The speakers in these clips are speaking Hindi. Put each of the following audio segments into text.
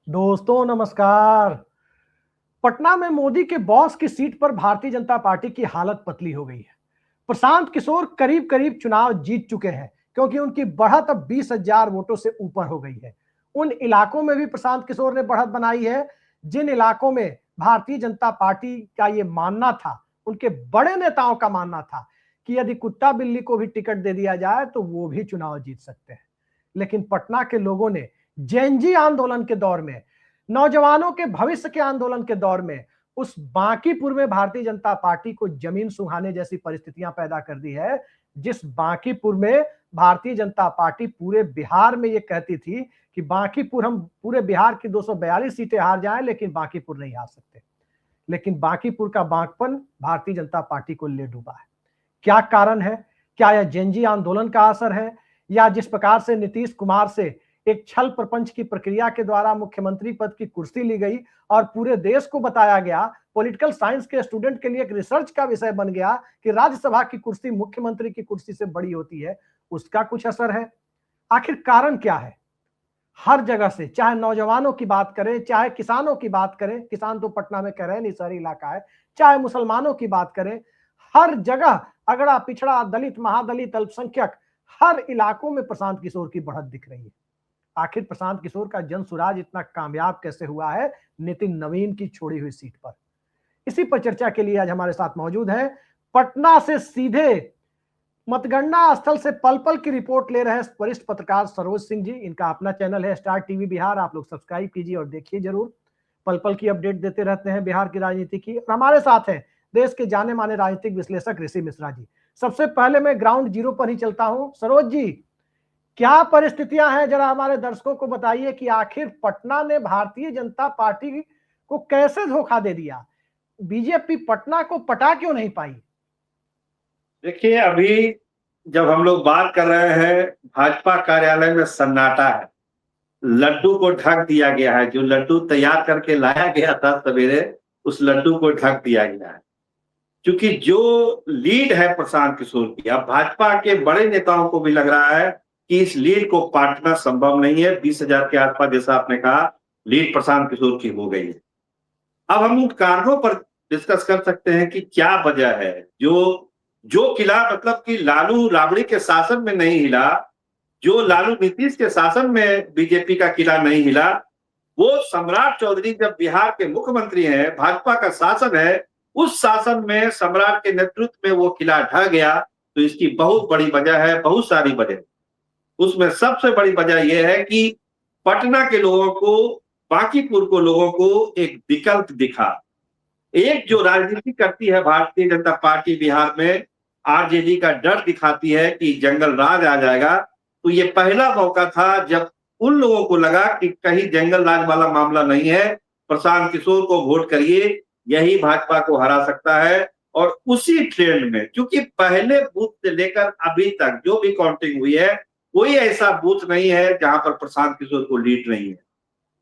दोस्तों नमस्कार। पटना में मोदी के बॉस की सीट पर भारतीय जनता पार्टी की हालत पतली हो गई है। प्रशांत किशोर करीब करीब चुनाव जीत चुके हैं क्योंकि उनकी बढ़त अब 20,000 वोटों से ऊपर हो गई है। उन इलाकों में भी प्रशांत किशोर ने बढ़त बनाई है जिन इलाकों में भारतीय जनता पार्टी का ये मानना था, उनके बड़े नेताओं का मानना था कि यदि कुत्ता बिल्ली को भी टिकट दे दिया जाए तो वो भी चुनाव जीत सकते हैं। लेकिन पटना के लोगों ने जेनजी आंदोलन के दौर में, नौजवानों के भविष्य के आंदोलन के दौर में उस बांकीपुर में भारतीय जनता पार्टी को जमीन सुहाने जैसी परिस्थितियां पैदा कर दी है। जिस बांकीपुर में भारतीय जनता पार्टी पूरे बिहार में ये कहती थी कि बांकीपुर हम पूरे बिहार की 242 सीटें हार जाएं लेकिन बांकीपुर नहीं हार सकते। लेकिन बांकीपुर का बांकपन भारतीय जनता पार्टी को ले डूबा है। क्या कारण है? क्या यह जेनजी आंदोलन का असर है या जिस प्रकार से नीतीश कुमार से एक छल प्रपंच की प्रक्रिया के द्वारा मुख्यमंत्री पद की कुर्सी ली गई और पूरे देश को बताया गया, पॉलिटिकल साइंस के स्टूडेंट के लिए एक रिसर्च का विषय बन गया कि राज्यसभा की कुर्सी मुख्यमंत्री की कुर्सी से बड़ी होती है, उसका कुछ असर है? आखिर कारण क्या है? हर जगह से, चाहे नौजवानों की बात करें, चाहे किसानों की बात करें, किसान तो पटना में कह रहे हैं नहीं शहरी इलाका है, चाहे मुसलमानों की बात करें, हर जगह अगड़ा पिछड़ा दलित महादलित अल्पसंख्यक हर इलाकों में प्रशांत किशोर की बढ़त दिख रही है। आखिर प्रशांत किशोर का जनसुराज इतना कामयाब कैसे हुआ है नितिन नवीन की छोड़ी हुई सीट पर? इसी पर चर्चा के लिए आज हमारे साथ मौजूद है पटना से सीधे मतगणना स्थल से पल पल की रिपोर्ट ले रहे वरिष्ठ पत्रकार सरोज सिंह जी। इनका अपना चैनल है स्टार टीवी बिहार, आप लोग सब्सक्राइब कीजिए और देखिए जरूर। पल पल की अपडेट देते रहते हैं बिहार की राजनीति की। और हमारे साथ हैं देश के जाने माने राजनीतिक विश्लेषक ऋषि मिश्रा जी। सबसे पहले मैं ग्राउंड जीरो पर ही चलता हूं। सरोज जी, क्या परिस्थितियां हैं, जरा हमारे दर्शकों को बताइए कि आखिर पटना ने भारतीय जनता पार्टी को कैसे धोखा दे दिया? बीजेपी पटना को पटा क्यों नहीं पाई? देखिए, अभी जब हम लोग बात कर रहे हैं, भाजपा कार्यालय में सन्नाटा है। लड्डू को ढक दिया गया है। जो लड्डू तैयार करके लाया गया था सवेरे, उस लड्डू को ढक दिया गया है। क्योंकि जो लीड है प्रशांत किशोर की, अब भाजपा के बड़े नेताओं को भी लग रहा है कि इस लीड को पाटना संभव नहीं है। 20,000 के आसपास, जैसा आपने कहा, लीड प्रशांत किशोर की हो गई है। अब हम उन कारणों पर डिस्कस कर सकते हैं कि क्या वजह है। जो किला, मतलब कि लालू राबड़ी के शासन में नहीं हिला, जो लालू नीतीश के शासन में बीजेपी का किला नहीं हिला, वो सम्राट चौधरी जब बिहार के मुख्यमंत्री हैं, भाजपा का शासन है, उस शासन में सम्राट के नेतृत्व में वो किला ढह गया। तो इसकी बहुत बड़ी वजह है, बहुत सारी वजह। उसमें सबसे बड़ी वजह यह है कि पटना के लोगों को, बांकीपुर को लोगों को एक विकल्प दिखा। एक जो राजनीति करती है भारतीय जनता पार्टी बिहार में, आरजेडी का डर दिखाती है कि जंगल राज आ जाएगा। तो ये पहला मौका था जब उन लोगों को लगा कि कहीं जंगल राज वाला मामला नहीं है, प्रशांत किशोर को वोट करिए, यही भाजपा को हरा सकता है। और उसी ट्रेंड में, क्योंकि पहले बूथ से लेकर अभी तक जो भी काउंटिंग हुई है, कोई ऐसा बूथ नहीं है जहां पर प्रशांत किशोर को लीड नहीं है।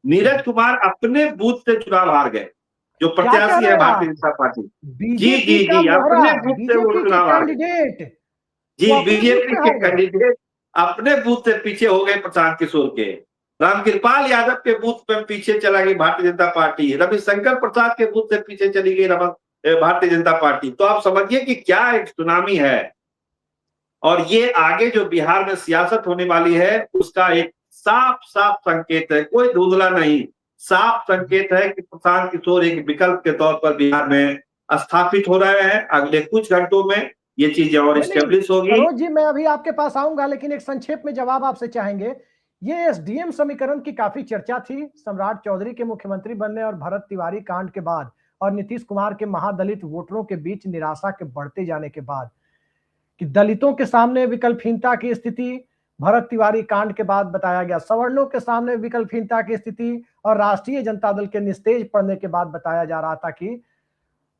नीरज कुमार अपने बूथ से चुनाव हार गए, जो प्रत्याशी है भारतीय जनता पार्टी। जी बीजेपी जी का जी, मोहरा, अपने बूथ से वो बीजेपी के चुनाव हार गए। कैंडिडेट जी, वो अपने बूथ बीजेपी पे के हार गए। कैंडिडेट अपने बूथ से पीछे हो गए प्रशांत किशोर के। रामकृपाल यादव के बूथ पे पीछे चला गई भारतीय जनता पार्टी। रविशंकर प्रसाद के बूथ से पीछे चली गई भारतीय जनता पार्टी। तो आप समझिए कि क्या एक सुनामी है। और ये आगे जो बिहार में सियासत होने वाली है, उसका एक साफ साफ संकेत है, कोई धुंधला नहीं, साफ संकेत है कि प्रशांत किशोर एक विकल्प के तौर पर बिहार में स्थापित हो रहे हैं। अगले कुछ घंटों में ये चीजें और नहीं स्टेब्लिश होगी। सरोज जी, मैं अभी आपके पास आऊंगा लेकिन एक संक्षेप में जवाब आपसे चाहेंगे। ये एसडीएम समीकरण की काफी चर्चा थी सम्राट चौधरी के मुख्यमंत्री बनने और भरत तिवारी कांड के बाद और नीतीश कुमार के महादलित वोटरों के बीच निराशा के बढ़ते जाने के बाद कि दलितों के सामने विकल्पहीनता की स्थिति भरत तिवारी कांड के बाद बताया गया, सवर्णों के सामने विकल्पहीनता की स्थिति और राष्ट्रीय जनता दल के निस्तेज पड़ने के बाद बताया जा रहा था कि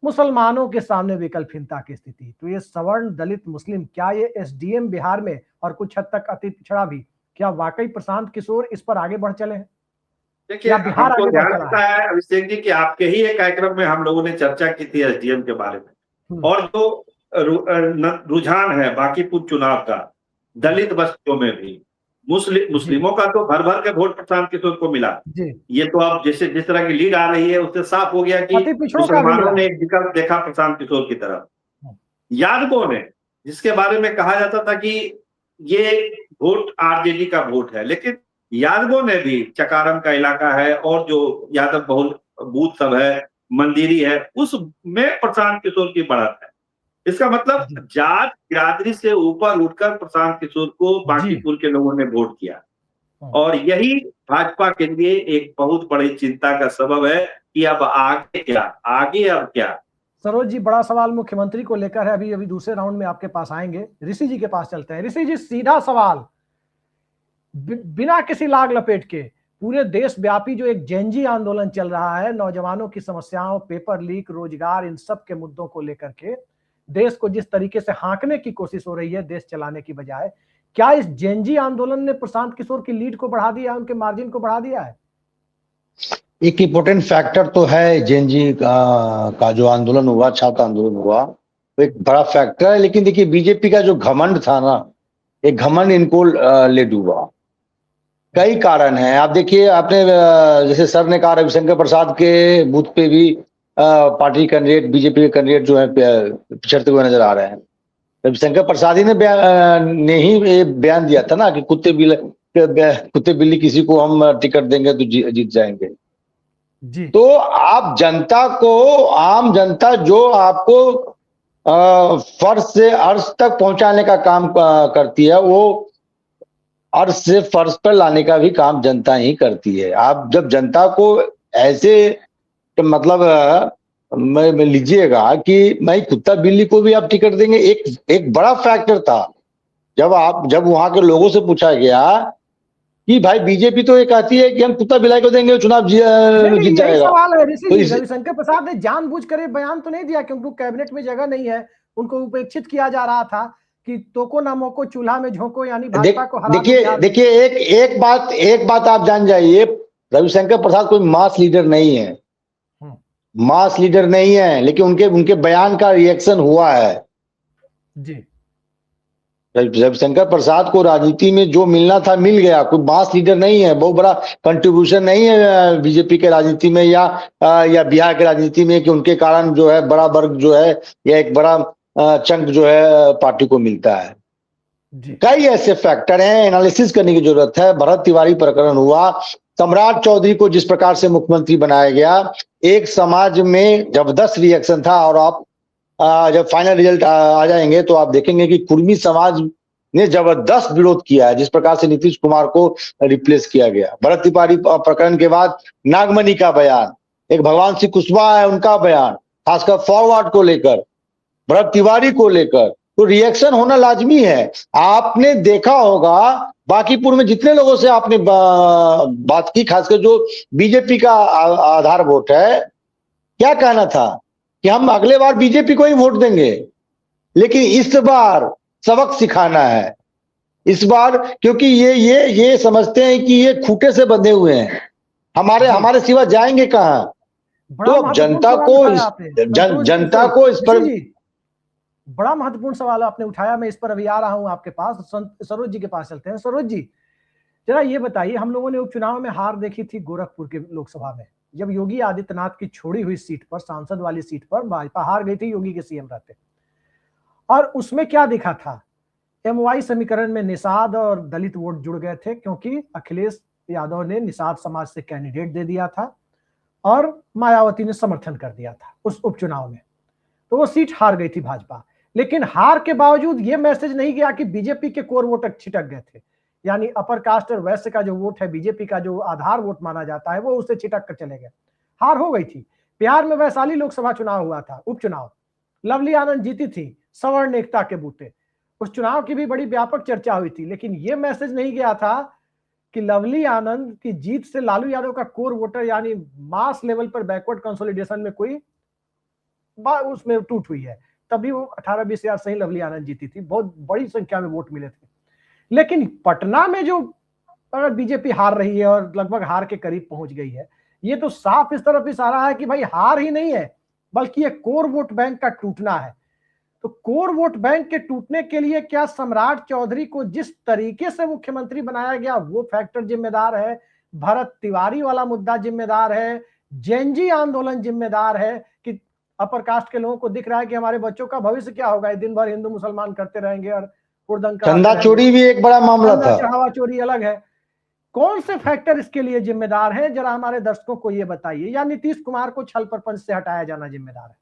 मुसलमानों के सामने विकल्पहीनता की स्थिति। तो ये सवर्ण दलित मुस्लिम, क्या ये एसडीएम बिहार में और कुछ हद तक अति पिछड़ा भी, क्या वाकई प्रशांत किशोर इस पर आगे बढ़ चले हैं? देखिए, बिहार हमको आगे बढ़ ध्यान चला रखता है अभिषेक जी कि आपके ही एक कार्यक्रम में हम लोगों ने चर्चा की थी एसडीएम के बारे में। और जो रुझान है बांकीपुर चुनाव का दलित बस्तियों में भी, मुस्लिमों का तो भर भर के वोट प्रशांत किशोर को मिला। जी। ये तो अब जैसे जिस तरह की लीड आ रही है उससे साफ हो गया कि अति पिछड़ों का भी मुसलमानों मिला। ने एक विकल्प देखा प्रशांत किशोर की तरफ। यादवों ने, जिसके बारे में कहा जाता था कि ये वोट आरजेडी का वोट है, लेकिन यादवों ने भी, चकारम का इलाका है और जो यादव बहुल बूथ सब है, मंदिरी है, उसमें प्रशांत किशोर की बढ़त है। इसका मतलब जात बिरादरी से ऊपर उठकर प्रशांत किशोर को बांकीपुर के लोगों ने वोट किया, और यही भाजपा के लिए एक बहुत बड़ी चिंता का सबब है कि अब आगे क्या, आगे अब क्या। सरोज जी, बड़ा सवाल मुख्यमंत्री को लेकर है। अभी दूसरे राउंड में आपके पास आएंगे। ऋषि जी के पास चलते हैं। ऋषि जी, सीधा सवाल, बिना किसी लाग लपेट के, पूरे देश व्यापी जो एक जेनजी आंदोलन चल रहा है, नौजवानों की समस्याओं, पेपर लीक, रोजगार, इन सब के मुद्दों को लेकर के देश को जिस तरीके से हाँकने की कोशिश हो रही है देश चलाने की बजाय, क्या इस जेनजी आंदोलन ने प्रशांत किशोर की लीड को बढ़ा दिया है, उनके मार्जिन को बढ़ा दिया है? एक इम्पोर्टेंट फैक्टर तो है जेनजी का जो आंदोलन हुआ, छात्र आंदोलन हुआ, तो एक बड़ा फैक्टर है। लेकिन देखिए, बीजेपी का जो घमंड था ना, एक घमंड इनको ले डूबा। कई कारण हैं। आप देखिए, आपने जैसे सर ने कहा, रविशंकर प्रसाद के बूथ पे भी पार्टी कैंडिडेट, बीजेपी के कैंडिडेट जो है पिछड़ते हुए नजर आ रहे हैं। रविशंकर प्रसाद ही ने ही ये बयान दिया था ना कि कुत्ते बिल्ली किसी को हम टिकट देंगे तो जीत जाएंगे जी। तो आप जनता को, आम जनता जो आपको फर्श से अर्श तक पहुंचाने का काम करती है, वो अर्श से फर्श पर लाने का भी काम जनता ही करती है। आप जब जनता को ऐसे तो मतलब मैं लीजिएगा कि भाई कुत्ता बिल्ली को भी आप टिकट देंगे, एक बड़ा फैक्टर था। जब वहां के लोगों से पूछा गया कि भाई बीजेपी तो ये कहती है कि हम कुत्ता बिलाई को देंगे, चुनाव जीत जाएगा। सवाल है ऋषि जी, रविशंकर प्रसाद ने जानबूझकर बयान तो नहीं दिया क्योंकि कैबिनेट में जगह नहीं है, उनको उपेक्षित किया जा रहा था कि तोको ना मोको चूल्हा में झोंको, यानी भाजपा को हरा। देखिए एक बात आप जान जाइए, रविशंकर प्रसाद कोई मास लीडर नहीं है, मास लीडर नहीं है, लेकिन उनके बयान का रिएक्शन हुआ है जी। रविशंकर प्रसाद को राजनीति में जो मिलना था मिल गया। कोई मास लीडर नहीं है, बहुत बड़ा कंट्रीब्यूशन नहीं है बीजेपी के राजनीति में या बिहार के राजनीति में कि उनके कारण जो है बड़ा वर्ग जो है या एक बड़ा चंक जो है पार्टी को मिलता है। कई ऐसे फैक्टर हैं, एनालिसिस करने की जरूरत है। भरत तिवारी प्रकरण हुआ, सम्राट चौधरी को जिस प्रकार से मुख्यमंत्री बनाया गया, एक समाज में जबरदस्त रिएक्शन था। और आप जब फाइनल रिजल्ट आ जाएंगे तो आप देखेंगे कि कुर्मी समाज ने जबरदस्त विरोध किया है, जिस प्रकार से नीतीश कुमार को रिप्लेस किया गया। भरत तिवारी प्रकरण के बाद नागमणि का बयान, एक भगवान सिंह कुशवाहा है उनका बयान, खासकर फॉरवर्ड को लेकर, भरत तिवारी को लेकर, तो रिएक्शन होना लाजमी है। आपने देखा होगा बांकीपुर में जितने लोगों से आपने बात की, खासकर जो बीजेपी का आधार वोट है, क्या कहना था कि हम अगले बार बीजेपी को ही वोट देंगे, लेकिन इस बार सबक सिखाना है। इस बार क्योंकि ये समझते हैं कि ये खूंटे से बंधे हुए हैं, हमारे सिवा जाएंगे कहां। तो जनता को इस पर बड़ा महत्वपूर्ण सवाल आपने उठाया। मैं इस पर अभी आ रहा हूं आपके पास। सरोज जी के पास चलते हैं। सरोज जी, जरा ये बताइए, हम लोगों ने उपचुनाव में हार देखी थी गोरखपुर के लोकसभा में, जब योगी आदित्यनाथ की छोड़ी हुई सीट पर, सांसद वाली सीट पर भाजपा हार गई थी योगी के सीएम रहते। और उसमें क्या दिखा था, एमवाई समीकरण में निषाद और दलित वोट जुड़ गए थे क्योंकि अखिलेश यादव ने निषाद समाज से कैंडिडेट दे दिया था और मायावती ने समर्थन कर दिया था उस उपचुनाव में, तो वो सीट हार गई थी भाजपा। लेकिन हार के बावजूद ये मैसेज नहीं गया कि बीजेपी के कोर वोट छिटक गए थे, यानी अपर कास्ट और वैश्य का जो वोट है, बीजेपी का जो आधार वोट माना जाता है, वो उससे छिटक कर चले गए। हार हो गई थी। बिहार में वैशाली लोकसभा चुनाव हुआ था, उपचुनाव, लवली आनंद जीती थी सवर्ण एकता के बूते। उस चुनाव की भी बड़ी व्यापक चर्चा हुई थी, लेकिन यह मैसेज नहीं गया था कि लवली आनंद की जीत से लालू यादव का कोर वोटर यानी मास लेवल पर बैकवर्ड कंसोलिडेशन में कोई उसमें टूट हुई है। तभी वो 18-20 हजार से ही लवली आनंद जीती थी, बहुत बड़ी संख्या में वोट मिले थे। लेकिन पटना में जो अगर बीजेपी हार रही है और लगभग हार के करीब पहुंच गई है, ये तो साफ इस तरफ इशारा है कि भाई हार ही नहीं है बल्कि ये कोर वोट बैंक का टूटना है। तो कोर वोट बैंक के टूटने के लिए क्या सम्राट चौधरी को जिस तरीके से मुख्यमंत्री बनाया गया वो फैक्टर जिम्मेदार है, भरत तिवारी वाला मुद्दा जिम्मेदार है, जेएनजी आंदोलन जिम्मेदार है कि अपर कास्ट के लोगों को दिख रहा है कि हमारे बच्चों का भविष्य क्या होगा, दिन भर हिंदू मुसलमान करते रहेंगे और हुड़दंग चंदा चोरी भी एक बड़ा मामला था, चढ़ावा चोरी अलग है। कौन से फैक्टर इसके लिए जिम्मेदार हैं, जरा हमारे दर्शकों को ये बताइए, या नीतीश कुमार को छल प्रपंच से हटाया जाना जिम्मेदार है?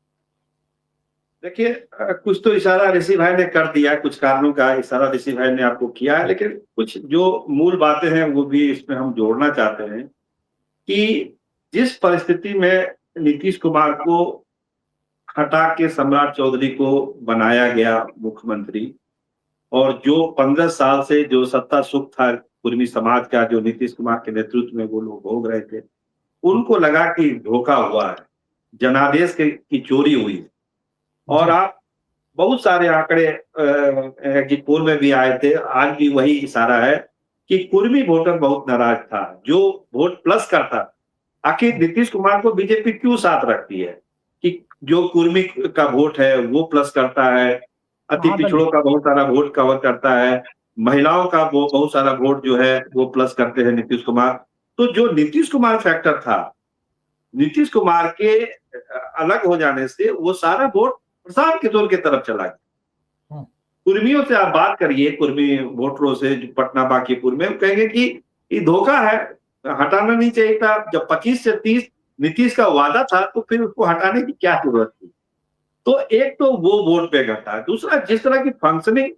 देखिए, कुछ तो इशारा ऋषि भाई ने कर दिया, कुछ कारणों का इशारा ऋषि भाई ने आपको किया है, लेकिन कुछ जो मूल बातें हैं वो भी इसमें हम जोड़ना चाहते हैं कि जिस परिस्थिति में नीतीश कुमार को हटा के सम्राट चौधरी को बनाया गया मुख्यमंत्री, और जो 15 साल से जो सत्ता सुख था कुर्मी समाज का, जो नीतीश कुमार के नेतृत्व में वो लोग भोग रहे थे, उनको लगा कि धोखा हुआ है, जनादेश की चोरी हुई है। और आप बहुत सारे आंकड़े एग्जिट पोल में भी आए थे, आज भी वही इशारा है कि कुर्मी वोटर बहुत नाराज था, जो वोट प्लस करता। आखिर नीतीश कुमार को बीजेपी क्यों साथ रखती है कि जो कुर्मी का वोट है वो प्लस करता है, अति पिछड़ों का बहुत सारा वोट कवर करता है, महिलाओं का वो बहुत सारा वोट जो है वो प्लस करते हैं नीतीश कुमार। तो जो नीतीश कुमार फैक्टर था, नीतीश कुमार के अलग हो जाने से वो सारा वोट प्रशांत किशोर की तरफ चला गया। कुर्मियों से आप बात करिए, कुर्मी वोटरों से पटना बांकीपुर में, कहेंगे कि ये धोखा है, हटाना नहीं चाहिए था। जब 25 से 30 नीतीश का वादा था तो फिर उसको हटाने की क्या जरूरत थी? तो एक तो वो वोट पे घटा, दूसरा जिस तरह की फंक्शनिंग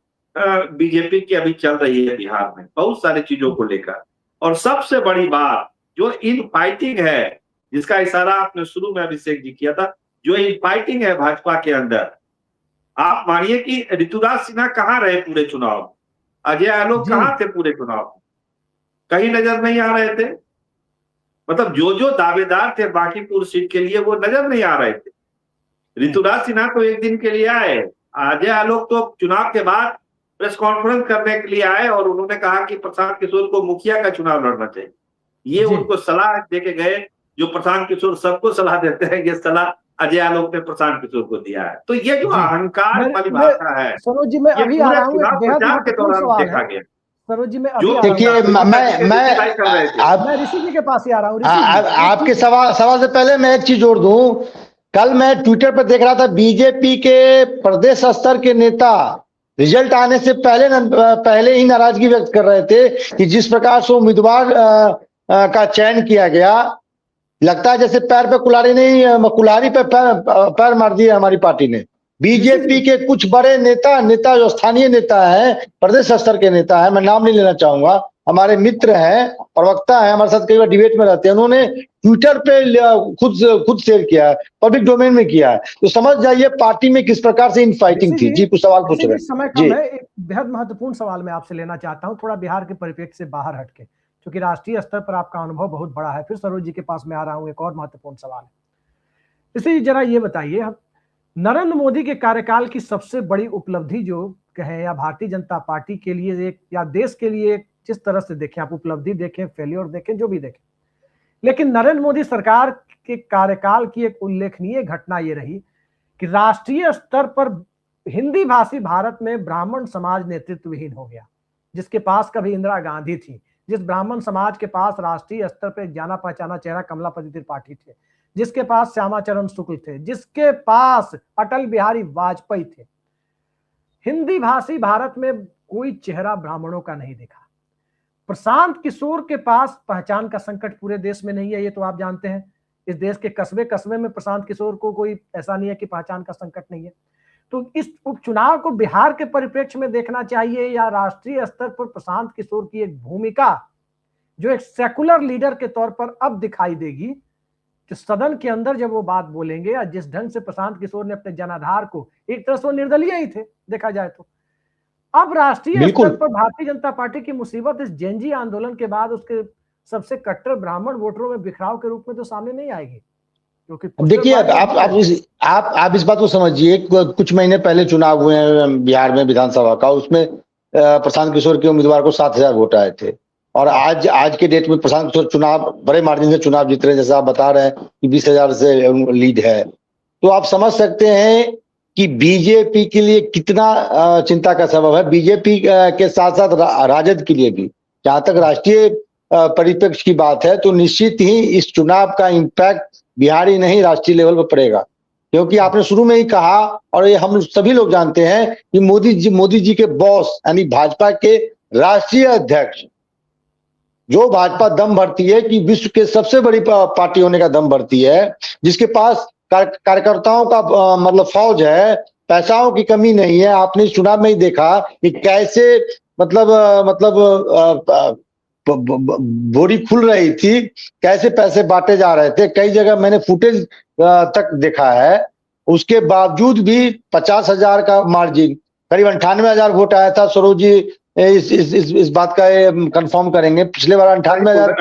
बीजेपी की अभी चल रही है बिहार में बहुत सारी चीजों को लेकर, और सबसे बड़ी बात जो इन फाइटिंग है, जिसका इशारा आपने शुरू में अभिषेक जी किया था, जो इन फाइटिंग है भाजपा के अंदर। आप मानिए कि ऋतुराज सिन्हा कहाँ रहे पूरे चुनाव, अजय आलोक कहाँ थे पूरे चुनाव, कहीं नजर नहीं आ रहे थे। मतलब जो दावेदार थे बांकीपुर सीट के लिए वो नजर नहीं आ रहे थे। ऋतुराज सिन्हा तो एक दिन के लिए आए, अजय आलोक तो चुनाव के बाद प्रेस कॉन्फ्रेंस करने के लिए आए और उन्होंने कहा कि प्रशांत किशोर को मुखिया का चुनाव लड़ना चाहिए। ये उनको सलाह देके गए, जो प्रशांत किशोर सबको सलाह देते हैं, ये सलाह अजय आलोक ने प्रशांत किशोर को दिया है। तो ये जो अहंकार वाली भाषा है, सरोज जी मैं अभी आ रहा हूँ, के दौरान देखा गया। सरोज जी मैं देखिए, मैं ऋषि जी के पास ही आ रहा हूँ। आपके सवाल से पहले मैं एक चीज जोड़ दूं। कल मैं ट्विटर पर देख रहा था, बीजेपी के प्रदेश स्तर के नेता रिजल्ट आने से पहले ही नाराजगी व्यक्त कर रहे थे कि जिस प्रकार से उम्मीदवार का चयन किया गया, लगता है जैसे पैर पे कुल्हाड़ी नहीं, कुल्हाड़ी पे पैर मार दिया हमारी पार्टी ने। बीजेपी के कुछ बड़े नेता जो स्थानीय नेता हैं, प्रदेश स्तर के नेता हैं, मैं नाम नहीं लेना चाहूंगा, हमारे मित्र हैं, प्रवक्ता हैं, हमारे साथ कई बार डिबेट में रहते हैं, उन्होंने ट्विटर पे खुद शेयर किया है, पब्लिक डोमेन में किया है। तो समझ जाइए पार्टी में किस प्रकार से इन फाइटिंग थी। जी कुछ सवाल पूछ रहे हैं। समय कम है, एक बेहद महत्वपूर्ण सवाल मैं आपसे लेना चाहता हूँ, थोड़ा बिहार के परिप्रेक्ष्य से बाहर हटके, क्योंकि राष्ट्रीय स्तर पर आपका अनुभव बहुत बड़ा है। फिर सरोज जी के पास में आ रहा हूँ, एक और महत्वपूर्ण सवाल है। इसलिए जरा ये बताइए, नरेंद्र मोदी के कार्यकाल की सबसे बड़ी उपलब्धि जो कहें, या भारतीय जनता पार्टी के लिए एक, या देश के लिए एक, जिस तरह से देखें आप, उपलब्धि देखें, फेल्योर देखें, जो भी देखें, लेकिन नरेंद्र मोदी सरकार के कार्यकाल की एक उल्लेखनीय घटना ये रही कि राष्ट्रीय स्तर पर हिंदी भाषी भारत में ब्राह्मण समाज नेतृत्वहीन हो गया। जिसके पास कभी इंदिरा गांधी थी, जिस ब्राह्मण समाज के पास राष्ट्रीय स्तर पर जाना पहचाना चेहरा कमलापति त्रिपाठी थे, जिसके पास श्यामाचरण शुक्ल थे, जिसके पास अटल बिहारी वाजपेयी थे, हिंदी भाषी भारत में कोई चेहरा ब्राह्मणों का नहीं दिखा। प्रशांत किशोर के पास पहचान का संकट पूरे देश में नहीं है, ये तो आप जानते हैं। इस देश के कस्बे कस्बे में प्रशांत किशोर को कोई ऐसा नहीं है कि पहचान का संकट नहीं है। तो इस उपचुनाव को बिहार के परिप्रेक्ष्य में देखना चाहिए, या राष्ट्रीय स्तर पर प्रशांत किशोर की एक भूमिका जो एक सेकुलर लीडर के तौर पर अब दिखाई देगी, जो सदन के अंदर जब वो बात बोलेंगे, या जिस ढंग से प्रशांत किशोर ने अपने जनाधार को, एक तरह से निर्दलीय ही थे देखा जाए तो, अब राष्ट्रीय स्तर पर भारतीय जनता पार्टी की मुसीबत इस जेएनजी आंदोलन के बाद उसके सबसे कट्टर ब्राह्मण वोटरों में बिखराव के रूप में तो सामने नहीं आएगी। क्योंकि देखिए, आप इस बात को समझिए, कुछ महीने पहले चुनाव हुए हैं बिहार में विधानसभा का, उसमें प्रशांत किशोर के उम्मीदवार को 7,000 वोट आए थे, और आज के डेट में प्रशांत किशोर चुनाव बड़े मार्जिन से चुनाव जीत रहे हैं, जैसा आप बता रहे हैं कि 20,000 से लीड है। तो आप समझ सकते हैं कि बीजेपी के लिए कितना चिंता का सबब है, बीजेपी के साथ साथ राजद के लिए भी। जहां तक राष्ट्रीय परिप्रेक्ष्य की बात है तो निश्चित ही इस चुनाव का इम्पैक्ट बिहारी नहीं राष्ट्रीय लेवल पर पड़ेगा, क्योंकि आपने शुरू में ही कहा और ये हम सभी लोग जानते हैं कि मोदी जी के बॉस यानी भाजपा के राष्ट्रीय अध्यक्ष, जो भाजपा दम भरती है कि विश्व के सबसे बड़ी पार्टी होने का दम भरती है, जिसके पास कार्यकर्ताओं का मतलब फौज है, पैसाओं की कमी नहीं है। आपने चुनाव में ही देखा कि कैसे बोरी खुल रही थी, कैसे पैसे बांटे जा रहे थे। कई जगह मैंने फुटेज तक देखा है, उसके बावजूद भी 50,000 का मार्जिन, करीब 98,000 वोट आया था। सरोज जी इस बात का कंफर्म करेंगे, पिछले बार 98,000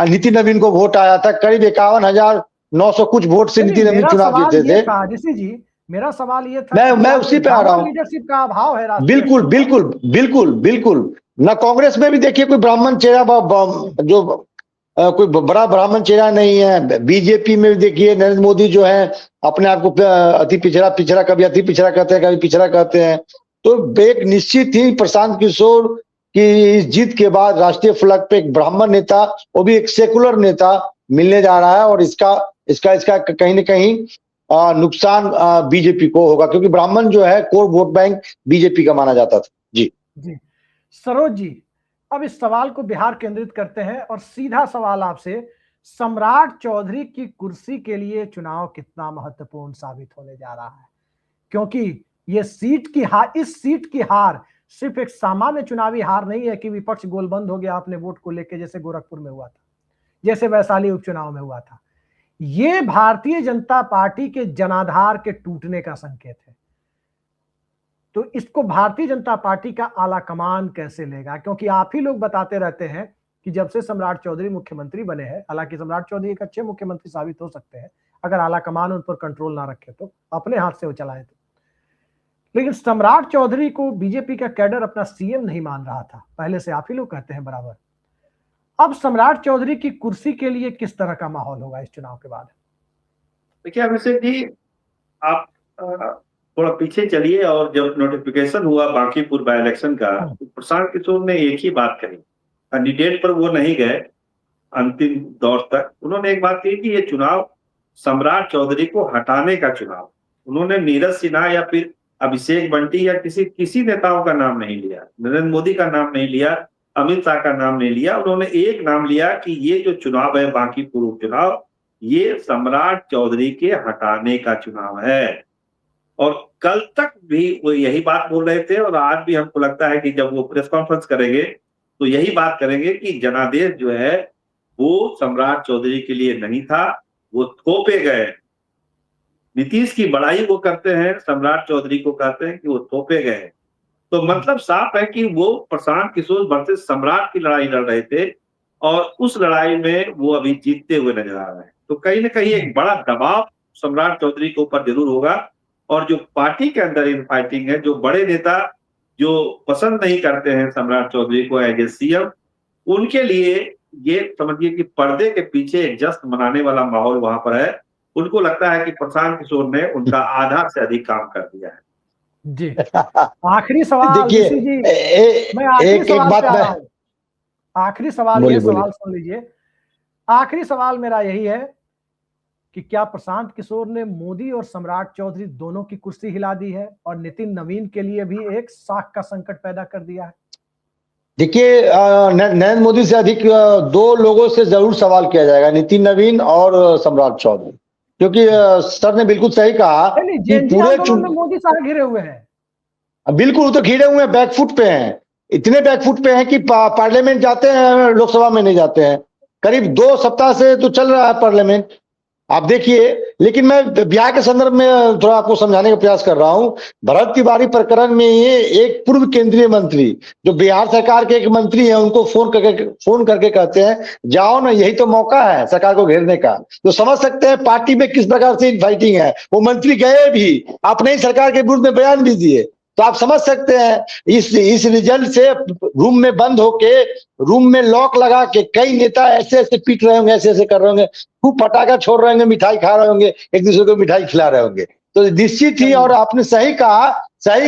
नीति नवीन को वोट आया था, करीब 51,900 कुछ वोट से नीति नवीन चुनाव जीते थे। ऋषि जी, मेरा सवाल ये था, मैं उसी पे आ रहा हूँ। लीडरशिप का अभाव है। बिल्कुल बिल्कुल बिल्कुल बिल्कुल। न कांग्रेस में भी देखिए कोई ब्राह्मण चेहरा, जो कोई बड़ा ब्राह्मण चेहरा नहीं है। बीजेपी में भी देखिए नरेंद्र मोदी जो है अपने आप को अति पिछड़ा, कभी अति पिछड़ा कहते हैं, कभी पिछड़ा कहते हैं। तो एक निश्चित ही प्रशांत किशोर की इस जीत के बाद राष्ट्रीय फ्लैग पे एक ब्राह्मण नेता, वो भी एक सेकुलर नेता मिलने जा रहा है, और इसका कहीं ना कहीं नुकसान बीजेपी को होगा, क्योंकि ब्राह्मण जो है कोर वोट बैंक बीजेपी का माना जाता था। जी सरोज जी, अब इस सवाल को बिहार केंद्रित करते हैं और सीधा सवाल आपसे, सम्राट चौधरी की कुर्सी के लिए चुनाव कितना महत्वपूर्ण साबित होने जा रहा है? क्योंकि ये इस सीट की हार सिर्फ एक सामान्य चुनावी हार नहीं है कि विपक्ष गोलबंद हो गया अपने वोट को लेकर, जैसे गोरखपुर में हुआ था, जैसे वैशाली उपचुनाव में हुआ था। ये भारतीय जनता पार्टी के जनाधार के टूटने का संकेत है। तो इसको भारतीय जनता पार्टी का आला कमान कैसे लेगा? क्योंकि आप ही लोग बताते रहते हैं कि जब से सम्राट चौधरी मुख्यमंत्री बने हैं, हालांकि सम्राट चौधरी एक अच्छे मुख्यमंत्री साबित हो सकते हैं अगर आला कमान उन पर कंट्रोल ना रखे, तो अपने हाथ से वो चलाए तो, लेकिन सम्राट चौधरी को बीजेपी का कैडर अपना सीएम नहीं मान रहा था, पहले से आप ही लोग कहते हैं बराबर। अब सम्राट चौधरी की कुर्सी के लिए किस तरह का माहौल होगा इस चुनाव के बाद? देखिए अभिषेक जी, आप थोड़ा पीछे चलिए, और जब नोटिफिकेशन हुआ बांकीपुर बाय इलेक्शन का, तो प्रशांत किशोर ने एक ही बात कही, कैंडिडेट पर वो नहीं गए अंतिम दौर तक। उन्होंने एक बात कही कि ये चुनाव सम्राट चौधरी को हटाने का चुनाव। उन्होंने नीरज सिन्हा या फिर अभिषेक बंटी या किसी नेताओं का नाम नहीं लिया, नरेंद्र मोदी का नाम नहीं लिया, अमित शाह का नाम नहीं लिया। उन्होंने एक नाम लिया कि ये जो चुनाव है बांकीपुर उपचुनाव, ये सम्राट चौधरी के हटाने का चुनाव है। और कल तक भी वो यही बात बोल रहे थे, और आज भी हमको लगता है कि जब वो प्रेस कॉन्फ्रेंस करेंगे तो यही बात करेंगे कि जनादेश जो है वो सम्राट चौधरी के लिए नहीं था, वो थोपे गए। नीतीश की बड़ाई वो करते हैं, सम्राट चौधरी को कहते हैं कि वो थोपे गए। तो मतलब साफ है कि वो प्रशांत किशोर वर्सेस सम्राट की लड़ाई लड़ रहे थे, और उस लड़ाई में वो अभी जीतते हुए नजर आ रहे हैं। तो कहीं ना कहीं एक बड़ा दबाव सम्राट चौधरी के ऊपर जरूर होगा, और जो पार्टी के अंदर इन फाइटिंग है, जो बड़े नेता जो पसंद नहीं करते हैं सम्राट चौधरी को एज ए सीएम, उनके लिए ये समझिए कि पर्दे के पीछे एक जश्न मनाने वाला माहौल वहां पर है। उनको लगता है कि प्रशांत किशोर ने उनका आधा से अधिक काम कर दिया है। जी आखिरी सवाल, देखिए मैं आखिरी सवाल बोलिए। सवाल सुन लीजिए। आखिरी सवाल मेरा यही है कि क्या प्रशांत किशोर ने मोदी और सम्राट चौधरी दोनों की कुर्सी हिला दी है, और नितिन नवीन के लिए भी एक साख का संकट पैदा कर दिया है? देखिए नरेंद्र मोदी से अधिक दो लोगों से जरूर सवाल किया जाएगा, नितिन नवीन और सम्राट चौधरी, क्योंकि सर ने बिल्कुल सही कहा कि पूरे मोदी साहब घिरे हुए हैं। बिल्कुल, तो घिरे हुए हैं, बैकफुट पे हैं, इतने बैकफुट पे हैं कि पार्लियामेंट जाते हैं, लोकसभा में नहीं जाते हैं। करीब 2 सप्ताह से तो चल रहा है पार्लियामेंट, आप देखिए। लेकिन मैं बिहार के संदर्भ में थोड़ा आपको समझाने का प्रयास कर रहा हूं। भरत तिवारी प्रकरण में ये एक पूर्व केंद्रीय मंत्री जो बिहार सरकार के एक मंत्री हैं, उनको फोन करके कहते हैं जाओ ना, यही तो मौका है सरकार को घेरने का। तो समझ सकते हैं पार्टी में किस प्रकार से इनफाइटिंग है। वो मंत्री गए भी, अपने ही सरकार के विरुद्ध में बयान भी दिए। तो आप समझ सकते हैं इस रिजल्ट से रूम में बंद होके, रूम में लॉक लगा के कई नेता ऐसे ऐसे पीट रहे होंगे, ऐसे ऐसे कर रहे होंगे, खूब पटाखा छोड़ रहे होंगे, मिठाई खा रहे होंगे, एक दूसरे को मिठाई खिला रहे होंगे। तो निश्चित ही, और आपने सही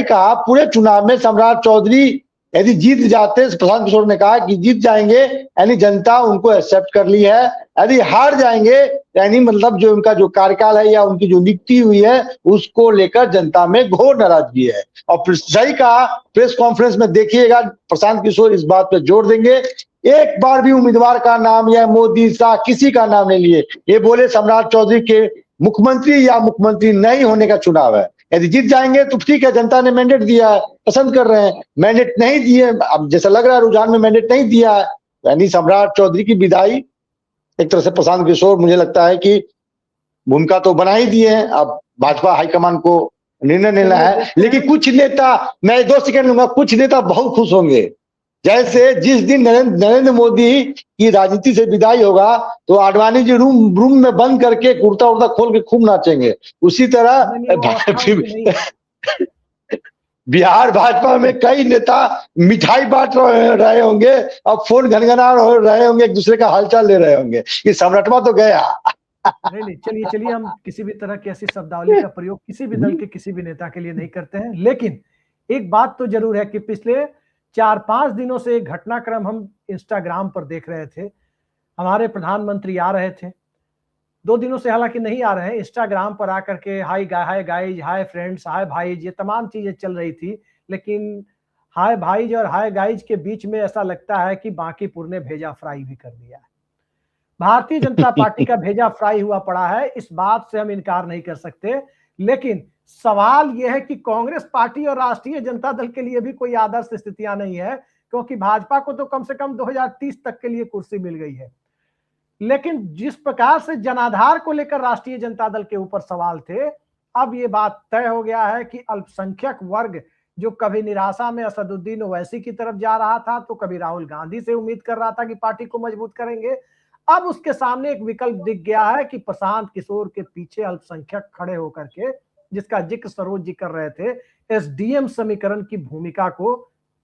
कहा, पूरे चुनाव में सम्राट चौधरी यदि जीत जाते, प्रशांत किशोर ने कहा कि जीत जाएंगे यानी जनता उनको एक्सेप्ट कर ली है, यदि हार जाएंगे यानी मतलब जो उनका जो कार्यकाल है या उनकी जो नियुक्ति हुई है उसको लेकर जनता में घोर नाराजगी है। और सही कहा, प्रेस कॉन्फ्रेंस में देखिएगा प्रशांत किशोर इस बात पर जोर देंगे, एक बार भी उम्मीदवार का नाम या मोदी शाह किसी का नाम नहीं लिए। ये बोले सम्राट चौधरी के मुख्यमंत्री या मुख्यमंत्री नहीं होने का चुनाव है, यदि जीत जाएंगे तो ठीक है, जनता ने मैंडेट दिया है, पसंद कर रहे हैं, मैंडेट नहीं दिए, अब जैसा लग रहा है रुझान में मैंडेट नहीं दिया है, यानी सम्राट चौधरी की विदाई एक तरह से प्रशांत किशोर मुझे लगता है कि भूमिका तो बना ही दिए हैं, अब भाजपा हाईकमान को निर्णय लेना है। लेकिन कुछ नेता, मैं 2 सेकंड लूंगा, कुछ नेता बहुत खुश होंगे, जैसे जिस दिन नरेंद्र मोदी की राजनीति से विदाई होगा तो आडवाणी जी रूम में बंद करके कुर्ता उर्ता खोल के खूब नाचेंगे, उसी तरह बिहार भाजपा में कई नेता मिठाई बांट रहे होंगे, अब फोन घनघना रहे होंगे, एक दूसरे का हालचाल ले रहे होंगे कि सम्राटवा तो गया। नहीं, चलिए हम किसी भी तरह की ऐसी शब्दावली का प्रयोग किसी भी दल के किसी भी नेता के लिए नहीं करते हैं। लेकिन एक बात तो जरूर है कि पिछले 4-5 दिनों से एक घटनाक्रम हम इंस्टाग्राम पर देख रहे थे। हमारे प्रधानमंत्री आ रहे थे, 2 दिनों से हालांकि नहीं आ रहे हैं, इंस्टाग्राम पर आकर के हाय गाइज, हाय फ्रेंड्स, हाय भाईज, ये तमाम चीजें चल रही थी। लेकिन हाय भाईज और हाय गाइज के बीच में ऐसा लगता है कि बांकीपुर ने भेजा फ्राई भी कर दिया है। भारतीय जनता पार्टी का भेजा फ्राई हुआ पड़ा है, इस बात से हम इनकार नहीं कर सकते। लेकिन सवाल यह है कि कांग्रेस पार्टी और राष्ट्रीय जनता दल के लिए भी कोई आदर्श स्थितियां नहीं है, क्योंकि भाजपा को तो कम से कम 2030 तक के लिए कुर्सी मिल गई है। लेकिन जिस प्रकार से जनाधार को लेकर राष्ट्रीय जनता दल के ऊपर सवाल थे, अब ये बात तय हो गया है कि अल्पसंख्यक वर्ग जो कभी निराशा में असदुद्दीन ओवैसी की तरफ जा रहा था, तो कभी राहुल गांधी से उम्मीद कर रहा था कि पार्टी को मजबूत करेंगे, अब उसके सामने एक विकल्प दिख गया है कि प्रशांत किशोर के पीछे अल्पसंख्यक खड़े होकर के, जिसका जिक्र सरोज जी कर रहे थे, एसडीएम समीकरण की भूमिका को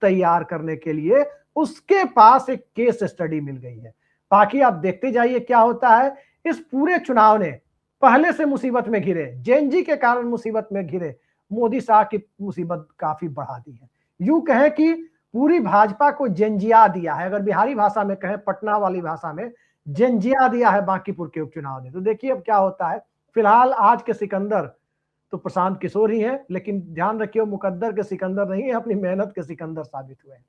तैयार करने के लिए उसके पास एक केस स्टडी मिल गई है। बाकी आप देखते जाइए क्या होता है। इस पूरे चुनाव ने पहले से मुसीबत में घिरे, जेएनजी के कारण मुसीबत में घिरे मोदी शाह की मुसीबत काफी बढ़ा दी है। यूं कहें कि पूरी भाजपा को जेंजिया दिया है, अगर बिहारी भाषा में कहें, पटना वाली भाषा में जेंजिया दिया है बांकीपुर के उपचुनाव ने। तो देखिए अब क्या होता है। फिलहाल आज के सिकंदर तो प्रशांत किशोर ही है, लेकिन ध्यान रखिए मुकद्दर के सिकंदर नहीं है, अपनी मेहनत के सिकंदर साबित हुए हैं।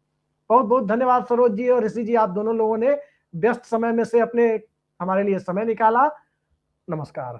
बहुत बहुत धन्यवाद सरोज जी और ऋषि जी, आप दोनों लोगों ने व्यस्त समय में से अपने हमारे लिए समय निकाला। नमस्कार।